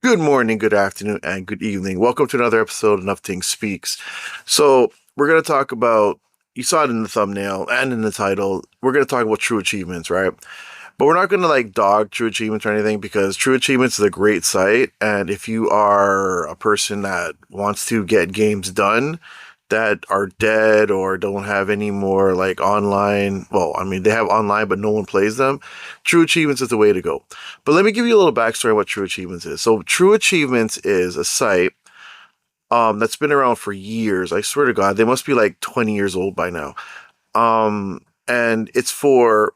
Good morning, good afternoon, and good evening. Welcome to another episode of Nufftingz Speaks. So, we're going to talk about, you saw it in the thumbnail and in the title, we're going to talk about true achievements, right? But we're not going to dog True Achievements or anything because True Achievements is a great site. And if you are a person that wants to get games done that are dead or don't have any more online, well, I mean, they have online, but no one plays them, True Achievements is the way to go. But let me give you a little backstory on what True Achievements is. So True Achievements is a site that's been around for years. I swear to God, they must be 20 years old by now. And it's for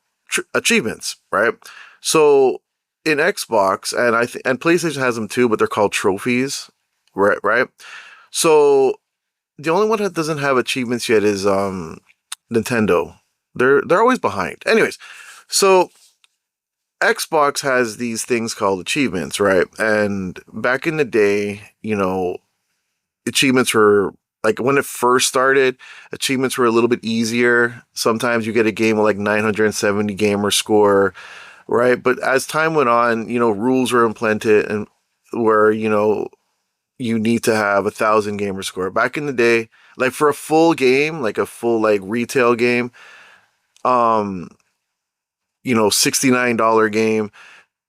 achievements, right? So in Xbox and and PlayStation has them too, but they're called trophies, right? Right. So the only one that doesn't have achievements yet is Nintendo. They're always behind. Anyways, so Xbox has these things called achievements, right? And back in the day, achievements were when it first started, achievements were a little bit easier. Sometimes you get a game with 970 gamer score, right? But as time went on, rules were implemented and where, you need to have 1,000 gamer score. Back in the day, for a full game, a full retail game, $69 game,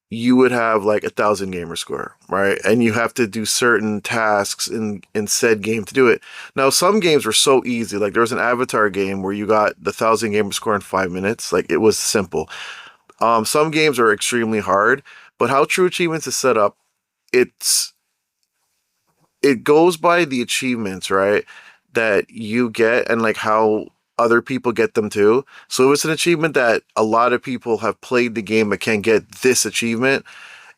you would have 1,000 gamer score, right? And you have to do certain tasks in said game to do it. Now, some games were so easy. There was an Avatar game where you got the 1,000 gamer score in 5 minutes. It was simple. Some games are extremely hard, but how True Achievements is set up, it goes by the achievements, right, that you get and how other people get them too. So if it's an achievement that a lot of people have played the game but can't get this achievement,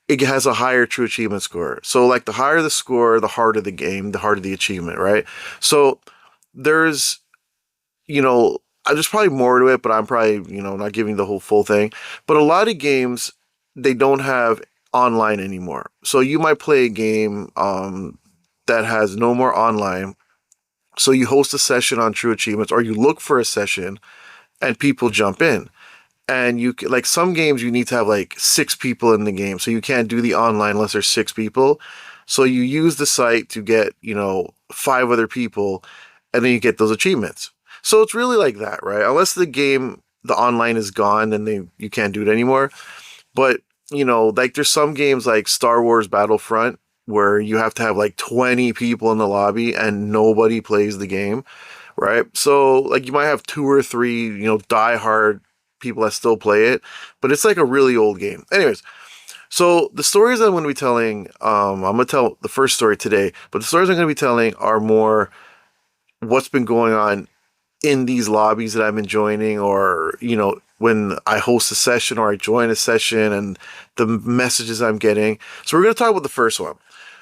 it has a higher true achievement score. So the higher the score, the harder the game, the harder the achievement, right? So there's, there's probably more to it, but I'm probably, not giving the whole full thing. But a lot of games, they don't have online anymore. So you might play a game that has no more online. So you host a session on True Achievements or you look for a session and people jump in. And you some games you need to have 6 people in the game. So you can't do the online unless there's 6 people. So you use the site to get, 5 other people and then you get those achievements. So it's really like that, right? Unless the online is gone, then you can't do it anymore. But, there's some games like Star Wars Battlefront where you have to have 20 people in the lobby and nobody plays the game, right? So you might have 2 or 3, die-hard people that still play it, but it's a really old game. Anyways, so the stories I'm going to be telling, I'm going to tell the first story today, but the stories I'm going to be telling are more what's been going on in these lobbies that I've been joining, or, when I host a session or I join a session and the messages I'm getting. So we're going to talk about the first one.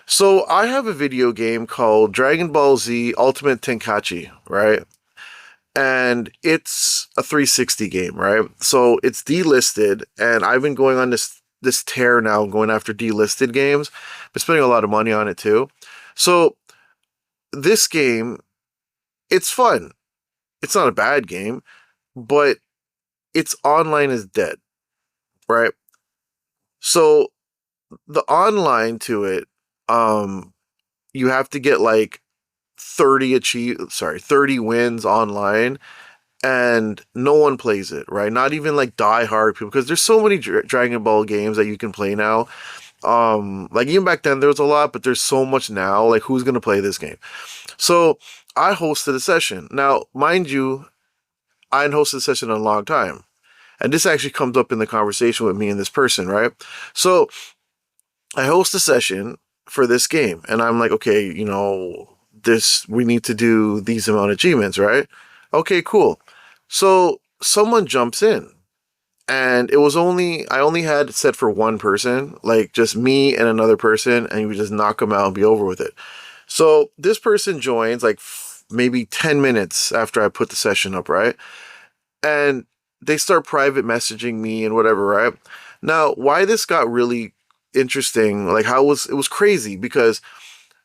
So I have a video game called Dragon Ball Z Ultimate Tenkaichi, right? And it's a 360 game, right? So it's delisted, and I've been going on this tear now, going after delisted games. Been spending a lot of money on it too. So this game, it's fun. It's not a bad game, but its online is dead, right? So the online to it, you have to get 30 wins online, and no one plays it, right? Not even die-hard people, because there's so many Dragon Ball games that you can play now. Even back then there was a lot, but there's so much now. Who's gonna play this game? So I hosted a session. Now, mind you, I hadn't hosted a session in a long time. And this actually comes up in the conversation with me and this person, right? So I host a session for this game, and I'm okay, we need to do these amount of achievements, right? Okay, cool. So someone jumps in, and I only had it set for one person, just me and another person, and you would just knock them out and be over with it. So this person joins maybe 10 minutes after I put the session up, right? And they start private messaging me and whatever, right? Now, why this got really interesting, it was crazy, because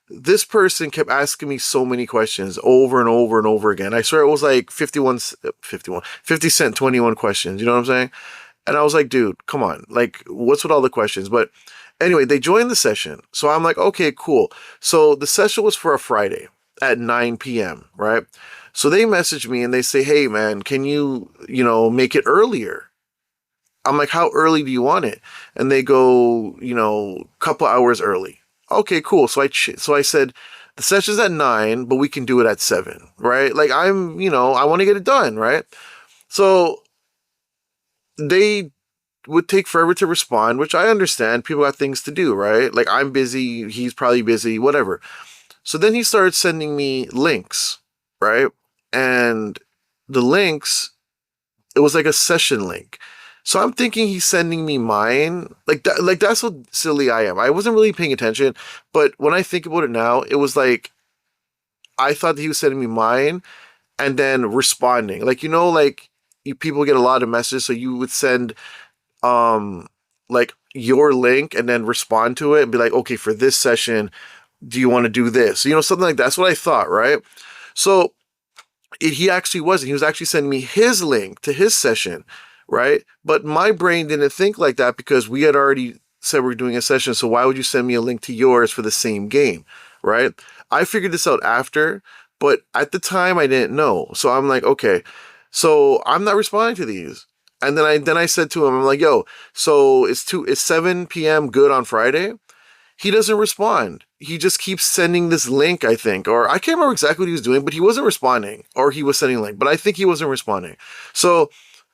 this person kept asking me so many questions over and over and over again. I swear it was 50 cent 21 questions, you know what I'm saying? And I was dude, come on, what's with all the questions? But Anyway, they joined the session. So I'm like, okay, cool. So the session was for a Friday at 9 p.m., right? So they message me and they say, hey, man, can you, make it earlier? I'm like, how early do you want it? And they go, couple hours early. Okay, cool. So I said, the session's at 9, but we can do it at 7, right? Like I want to get it done, right? So they would take forever to respond, which I understand. People got things to do, right? Like I'm busy, he's probably busy, whatever. So then he started sending me links, right? And the links, it was like a session link. So I'm thinking he's sending me mine. Like that, that's how silly I am. I wasn't really paying attention, but when I think about it now, it was like I thought that he was sending me mine and then responding. Like people get a lot of messages, so you would send like your link and then respond to it and be like, okay, for this session, do you want to do this? Something like that. That's what I thought, right? So he actually wasn't. He was actually sending me his link to his session, right? But my brain didn't think like that because we had already said we're doing a session. So why would you send me a link to yours for the same game, right? I figured this out after, but at the time I didn't know. So I'm like, okay, so I'm not responding to these. And then I said to him, I'm like, yo, so it's 7 p.m. good on Friday? He doesn't respond. He just keeps sending this link, I think, or I can't remember exactly what he was doing, but he wasn't responding, or he was sending a link, but I think he wasn't responding. So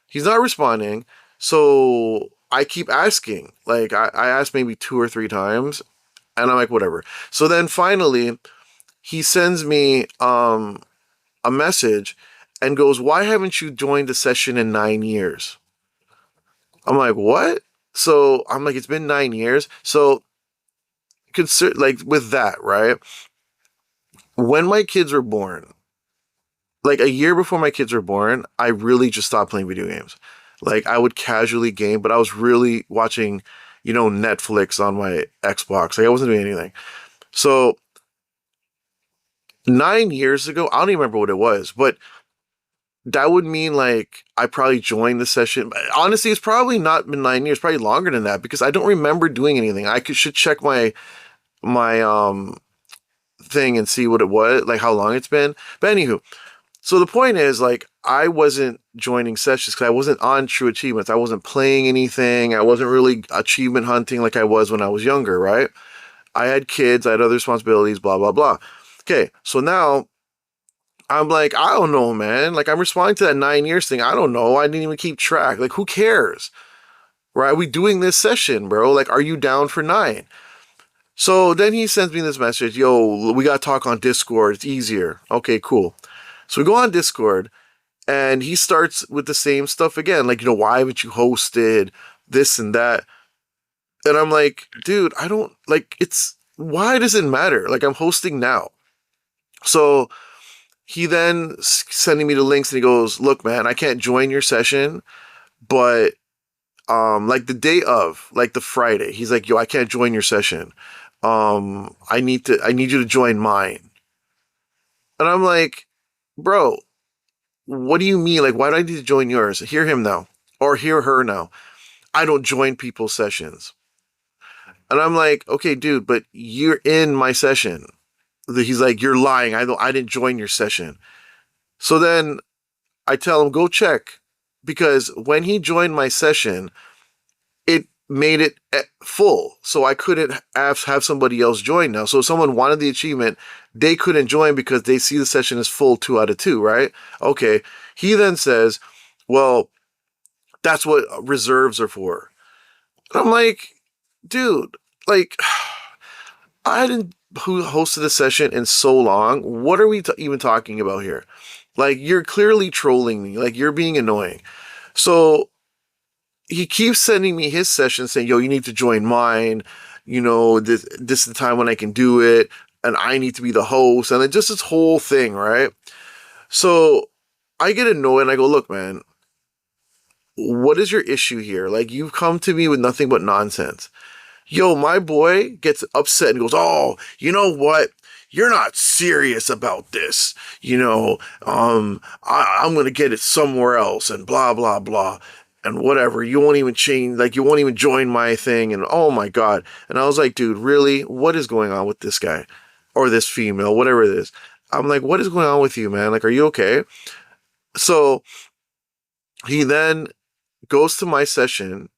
he's not responding. So I keep asking, like I asked maybe 2 or 3 times, and I'm like, whatever. So then finally he sends me a message and goes, why haven't you joined the session in 9 years? I'm like, what? So I'm like, it's been 9 years. So like with that, right? When my kids were born, like a year before my kids were born, I really just stopped playing video games. Like I would casually game, but I was really watching, Netflix on my Xbox. Like I wasn't doing anything. So 9 years ago, I don't even remember what it was, but that would mean like I probably joined the session. Honestly, it's probably not been 9 years, probably longer than that because I don't remember doing anything. Should check my thing and see what it was, like how long it's been. But anywho, so the point is like I wasn't joining sessions because I wasn't on True Achievements. I wasn't playing anything. I wasn't really achievement hunting like I was when I was younger, right? I had kids, I had other responsibilities, blah, blah, blah. Okay, so now I'm like, I don't know, man. Like I'm responding to that 9 years thing. I don't know. I didn't even keep track. Like who cares? Right? Are we doing this session, bro? Like, are you down for 9? So then he sends me this message, yo, we got to talk on Discord. It's easier. Okay, cool. So we go on Discord and he starts with the same stuff again. Like, why haven't you hosted this and that? And I'm like, dude, I don't like why does it matter? Like I'm hosting now. So he then sending me the links and he goes, look, man, I can't join your session, but like the day of, like the Friday, he's like, yo, I can't join your session. I need you to join mine. And I'm like, bro, what do you mean? Like, why do I need to join yours? Hear him now, or hear her now. I don't join people's sessions. And I'm like, okay, dude, but you're in my session. He's like, you're lying. I didn't join your session. So then I tell him, go check. Because when he joined my session, it made it full. So I couldn't have somebody else join now. So if someone wanted the achievement, they couldn't join because they see the session is full 2 out of 2, right? Okay. He then says, well, that's what reserves are for. And I'm like, dude, like, I hadn't hosted a session in so long. What are we even talking about here? Like, you're clearly trolling me. Like, you're being annoying. So he keeps sending me his session saying, yo, you need to join mine. This is the time when I can do it. And I need to be the host. And then just this whole thing, right? So I get annoyed and I go, look, man, what is your issue here? Like, you've come to me with nothing but nonsense. Yo, my boy gets upset and goes, oh, you know what? You're not serious about this. I'm going to get it somewhere else and blah, blah, blah. and whatever, you won't even change, like, you won't even join my thing, and oh my God. And I was like, dude, really? What is going on with this guy? Or this female, whatever it is. I'm like, what is going on with you, man? Like, are you okay? So he then goes to my session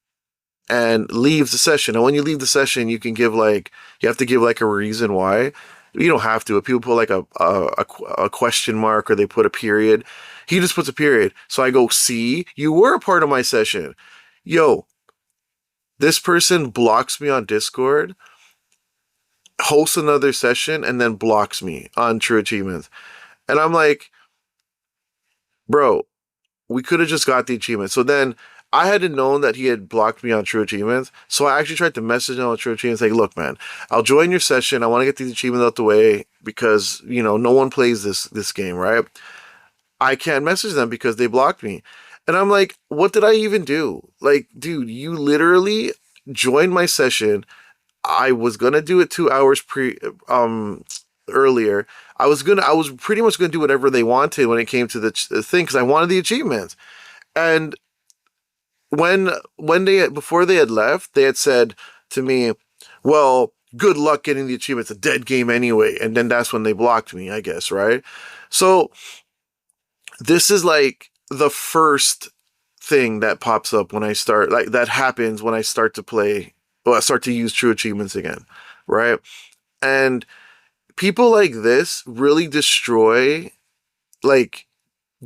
and leaves the session. And when you leave the session, you have to give like a reason why. You don't have to. But people put like a question mark, or they put a period. He just puts a period. So I go, see, you were a part of my session. Yo, this person blocks me on Discord, hosts another session, and then blocks me on True Achievements. And I'm like, bro, we could have just got the achievement. So then I hadn't known that he had blocked me on True Achievements. So I actually tried to message him on True Achievements, like, look, man, I'll join your session. I want to get these achievements out the way because, no one plays this game, right? I can't message them because they blocked me. And I'm like, what did I even do? Like, dude, you literally joined my session. I was gonna do it 2 hours earlier. I was pretty much gonna do whatever they wanted when it came to the thing, because I wanted the achievements. And before they had left, they had said to me, well, good luck getting the achievement. It's a dead game anyway. And then that's when they blocked me, I guess, right? So this is like the first thing that pops up when I start, like, that happens when I start to play, well, I start to use True Achievements again, right? And people like this really destroy, like,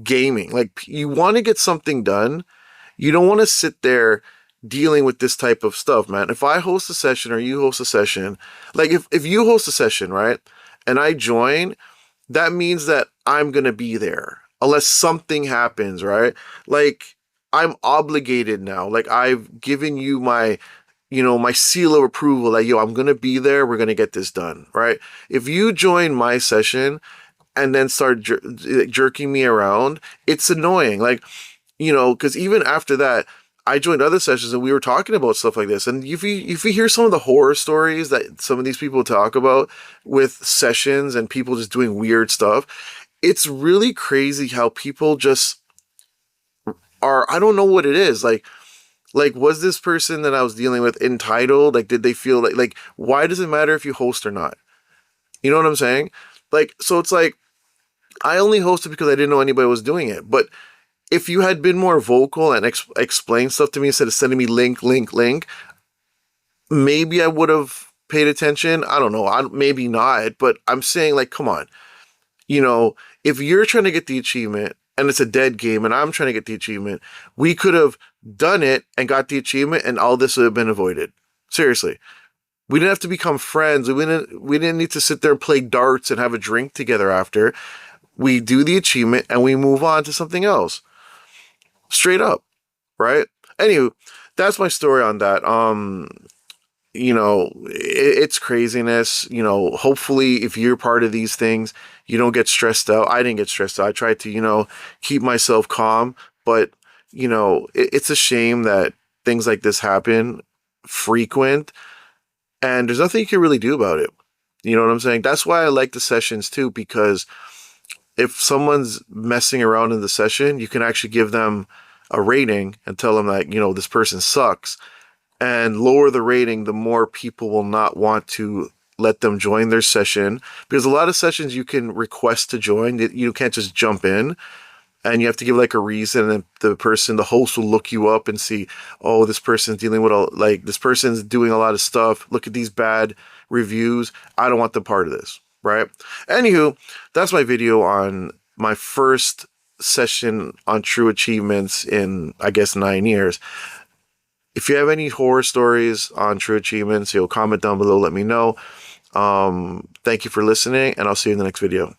gaming. Like, you want to get something done. You don't want to sit there dealing with this type of stuff, man. If I host a session or you host a session, like, if you host a session, right, and I join, that means that I'm going to be there unless something happens, right? Like, I'm obligated now. Like, I've given you my seal of approval that, yo, I'm going to be there. We're going to get this done, right? If you join my session and then start jerking me around, it's annoying. Like, because even after that, I joined other sessions and we were talking about stuff like this. And if you hear some of the horror stories that some of these people talk about with sessions and people just doing weird stuff, it's really crazy how people just are, I don't know what it is. Like, was this person that I was dealing with entitled? Like, did they feel like, why does it matter if you host or not? You know what I'm saying? Like, so it's like, I only hosted because I didn't know anybody was doing it. But if you had been more vocal and explained stuff to me instead of sending me link, maybe I would have paid attention. I don't know. Maybe not. But I'm saying, like, come on. If you're trying to get the achievement and it's a dead game and I'm trying to get the achievement, we could have done it and got the achievement and all this would have been avoided. Seriously. We didn't have to become friends. We didn't need to sit there and play darts and have a drink together after. We do the achievement and we move on to something else. Straight up, right? Anyway, that's my story on that. It's craziness. Hopefully if you're part of these things, you don't get stressed out. I didn't get stressed out. I tried to, keep myself calm, but it's a shame that things like this happen frequent and there's nothing you can really do about it. You know what I'm saying? That's why I like the sessions too, because if someone's messing around in the session, you can actually give them a rating and tell them that, this person sucks, and lower the rating, the more people will not want to let them join their session, because a lot of sessions you can request to join. You can't just jump in, and you have to give like a reason, and the host will look you up and see, oh, this person's dealing with this person's doing a lot of stuff. Look at these bad reviews. I don't want them part of this, right? Anywho, that's my video on my first session on True Achievements in, I guess, 9 years. If you have any horror stories on True Achievements, comment down below, let me know. Thank you for listening, and I'll see you in the next video.